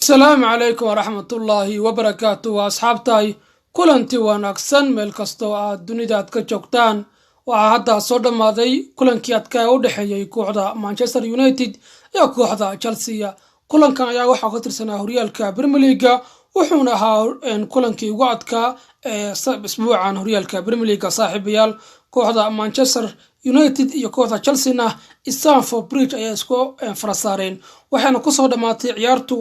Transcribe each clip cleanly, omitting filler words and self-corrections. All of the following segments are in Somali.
السلام عليكم ورحمة الله وبركاته وأصحابتي كلنتي وناكسن ميل كستو الدنيا كجوكتان وهذا صدى ماضي كلنكي أتكا ودحيي كوحدة مانشستر يونايتد يا كوحدة تشيلسي كلن كان يا waxa ka tirsanaa horyaalka Premier League wuxuuna ahaa kulankii ugu adkaa isbuucan horyaalka Premier League saaxiibayaal kooxda Manchester United iyo kooxda Chelsea Stamford Bridge ayaa isku farasaareen waxaana ku soo dhamaatay ciyaartu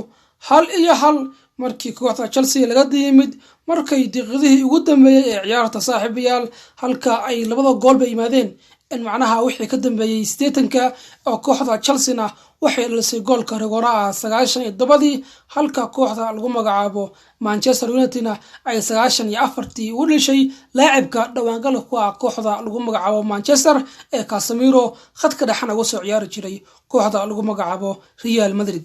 hal iyo hal markii kooxda Chelsea laga diimid markay daqiiqadii ugu dambeeyay ee ciyaarta saaxiibayaal halka ay labada gool bay yimaadeen in macnaha wixii ka dambeeyay 80ka oo kooxda Chelsea waxay dhalisay goolka rigoora 97 halka kooxda lagu magacaabo Manchester United ay 94 u dhashay laacibka dhawaangal ku ah kooxda lagu magacaabo Manchester ee Casemiro khadka dhaxana uga soo ciyaari jiray kooxda lagu magacaabo Real Madrid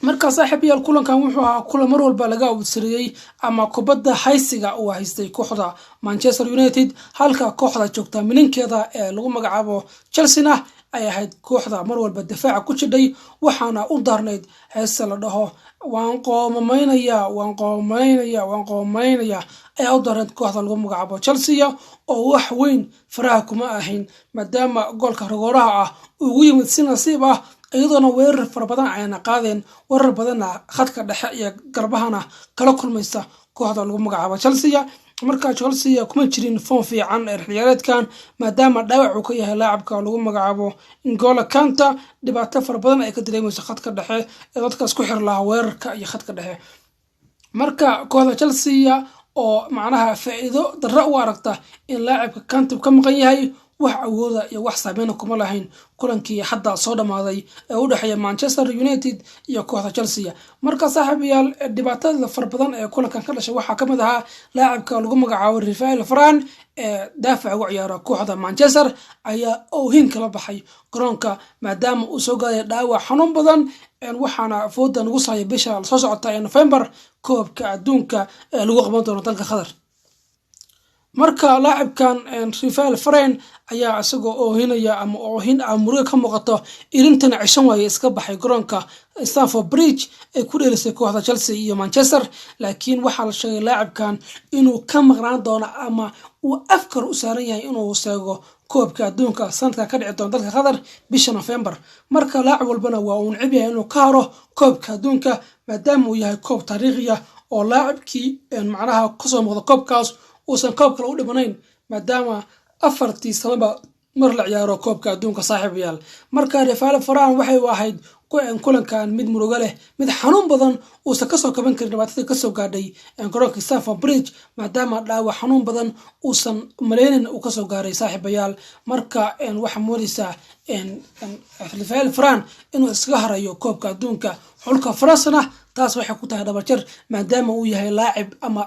marka saaxiibayaal kulankan wuxuu ahaa kulan mar walba laga awdsiriyay ama kubadda haysiga uu haystay kooxda Manchester United halka kooxda joogta mininkeeda ee lagu magacaabo Chelsea ay ahayd kooxda mar walba difaaca ku jidhay waxaana u darneyd heesa la dhaho waan qoomaynaya ay u darneyd kooxda lagu magacaabo Chelsea oo wax weyn faraha kuma ahayn maadaama goolka rigooraha ah ugu yimid si nasiib ah iyadoo weerar fara badan ayna qaadeen warar badanna khadka dhexe iyo garbahana kala kulmaysa kooxda lagu magacaabo Chelsea marka Chelsea kuma jirin foon fiican ee xiyaareedkan maadaama dhaawac uu ka yahay laacibka lagu magacaabo N'Golo Kante dhibaato fara badan ay ka dareemayso khadka dhexe ee dadka isku xir lahaa weerarka iyo khadka dhexe marka kooxda Chelsea oo macnaha faa'iido darro u aragta in laacibka Kante ka maqan yahay wax awooda iyo wax saameyn kuma lahayn kulankii hadda soo dhamaaday ee u dhaxeeya Manchester United iyo kooxda Chelsea marka saaxiibayaal dhibaatada far badan ee kulankan ka dhashay waxa kamid ahaa laacibka lagu magacaabo Rafael Varane ee daafaca ugu ciyaara kooxda Manchester ayaa oohin kala baxay garoonka maadaama uu soo gaaray dhaawac xanuun badan waxaana foodan ugu saayay bisha soo socota ee November koobka adduunka ee lagu qaban doono dalka Qatar marka laacibkan Rafael Varane ayaa asagoo oohinaya ama oohin muruga ka muuqato ilintana cishan way iska baxay garoonka Stamford Bridge ee ku dheelisay kooxda Chelsea iyo Manchester laakiin waxa la sheegay laacibkan inuu ka maqnaan doono ama uu afkar u saaran yahay inuu seego koobka adduunka sanadka ka dhici doona dalka Qatar bisha November marka laacib walbana waa uu neceb yahay inuu ka haro koobka adduunka maadaama uu yahay koob taariikhi ah oo laacibkii macnaha ku soo muuqda koobkaas uusan koob kale u dhibanayn maadaama afartii sanaba mar la ciyaaro koobka adduunka saaxiibayaal marka Rafael Varane waxay u ahayd kulankan mid murugo leh mid xanuun badan uusan ka soo kaban karin dhibaatada ka soo gaadhay garoonka Stamford Bridge maadaama dhaawac xanuun badan uusan maleynin uu ka soo gaaray saaxiibayaal marka waxa moodaysa Rafael Varane inuu iska harayo koobka adduunka xulka Faransa taas waxay ku tahay dhabarjar maadaama uu yahay laacib ama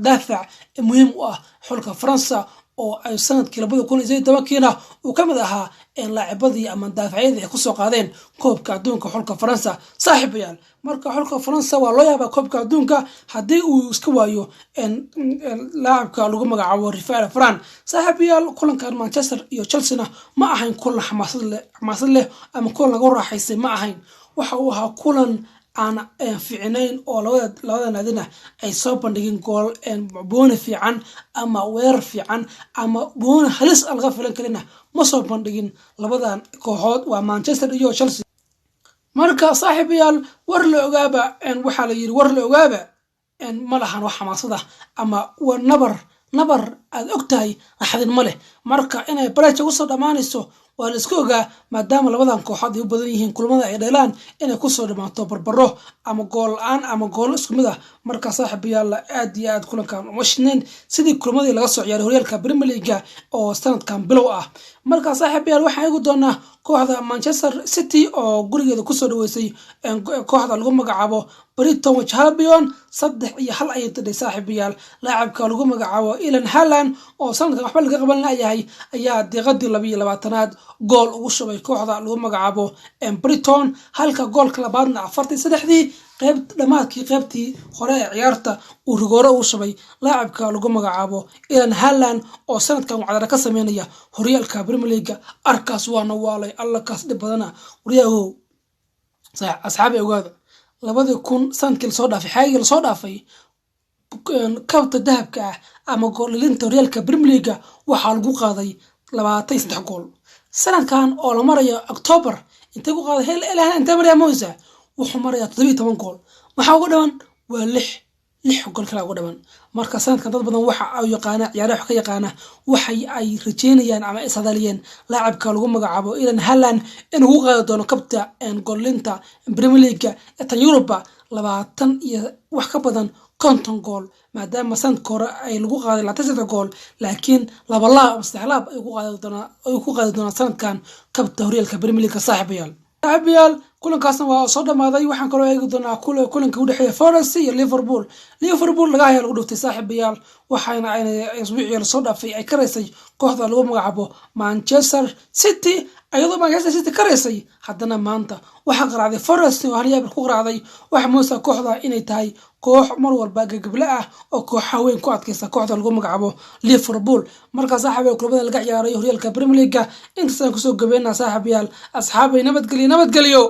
daafac muhiim u ah xulka Faransa oo ay sanadkii 2018 uu kamid ahaa laacibadii ama daafacyadii ay ku soo qaadeen koobka adduunka xulka Faransa saaxiibayaal marka xulka Faransa waa loo yaabaa koobka adduunka hadii uu iska waayo laacibka lagu magacaabo Rafael Varane saaxiibayaal kulankan Manchester iyo Chelsea ma ahayn kulan xamaasad leh ama kulan lagu raaxaystay ma ahayn waxa uu ahaa kulan aan fiicnayn oo labada naadina ay soo bandhigin gool boona fiican ama weerar fiican ama boona halis alga filan kalina ma soo bandhigin labadan kooxood waa Manchester iyo Chelsea marka saaxiibayaal war la ogaaba waxa la yiri war la ogaaba ma lahan wax xamaasada ama war nabar aad ogtahay axadin ma leh marka inay baraaja u soo dhamaanayso waa la isku ogaa maadaama labadan kooxood ay u badan yihiin kulamada ay dheelaan inay ku soo dhamaato barbaro ama gool aan ama gool isku mid ah marka saaxiibayaal aad iyo aad kulankan washington sidii kulamadii laga soo ciyaaray horyaalka Premier League oo sanadkan bilow ah marka saaxiibayaal waxaan eegi doonaa kooxda Manchester City oo gurigeeda ku soo dhaweysay kooxda lagu magacaabo Brighton and Hove Albion 3-1 ay taday saaxiibayaal laacibka lagu magacaabo Erling Haaland oo sanadkan waxba laga qaban lahayd ayaa daqiiqadii 22aad gool ugu shubay kooxda lagu magacaabo Brighton halka goolka labaadna 43 qayb dhamaadkii qaybtii hore ee ciyaarta uu rigooro u shubay laacibka lagu magacaabo Erling Haaland oo sanadkan wacdara ka sameynaya horyaalka Premier League arkaas waana waalay alla kaas dhib badana wariyaho asxaabi ogaada 2000 sanadkii lasoo dhaafay xaagii lasoo dhaafay kabta dahabka ah ama goolilinta horyaalka Premier League waxaa lagu qaaday 23 gool sanadkan oo la marayo October intee ku qaaday ilaa inta Maria Moussa wuxuu marayaa 17 gool waxa ugu dhawan waa 6 gool kala ugu dhawan marka sanadkan dad badan waxa ay yaqaan ciyaaraha ka yaqaan waxay ay rajeynayaan ama isdaliyeen laacibka lagu magacaabo Erling Haaland inuu u qaado doono kabta goolilinta Premier League ee Europe 20 iyo wax ka badan 50 gool maadaama sanadka hore ay lagu qaaday 23 gool laakiin laba laab ay ku qaadi doonaan sanadkan kabta horyaalka Premier League saaxiibayaal kulankaasna waa soo dhamaaday waxaan kaloo eegi doonaa kulanka u dhexeeya Forest iyo Liverpool laga hayo lagu dhuftay saaxiibayaal waxaana ay isbuucii soo dhaafay ay kareysay kooxda lagu magacaabo Manchester City ayadoo Manchester City kareysay haddana maanta waxa qaraaday Forest oo hal ku qaraaday waxa muusa kooxda inay tahay koox mar walba gagabla ah oo koox weyn ku adkaysa kooxda lagu magacaabo Liverpool marka saaxiibayaal kulubada laga ciyaaray horyaalka Premier League inta saan ku soo gabeynaa saaxiibayaal asxaabay nabadgelyo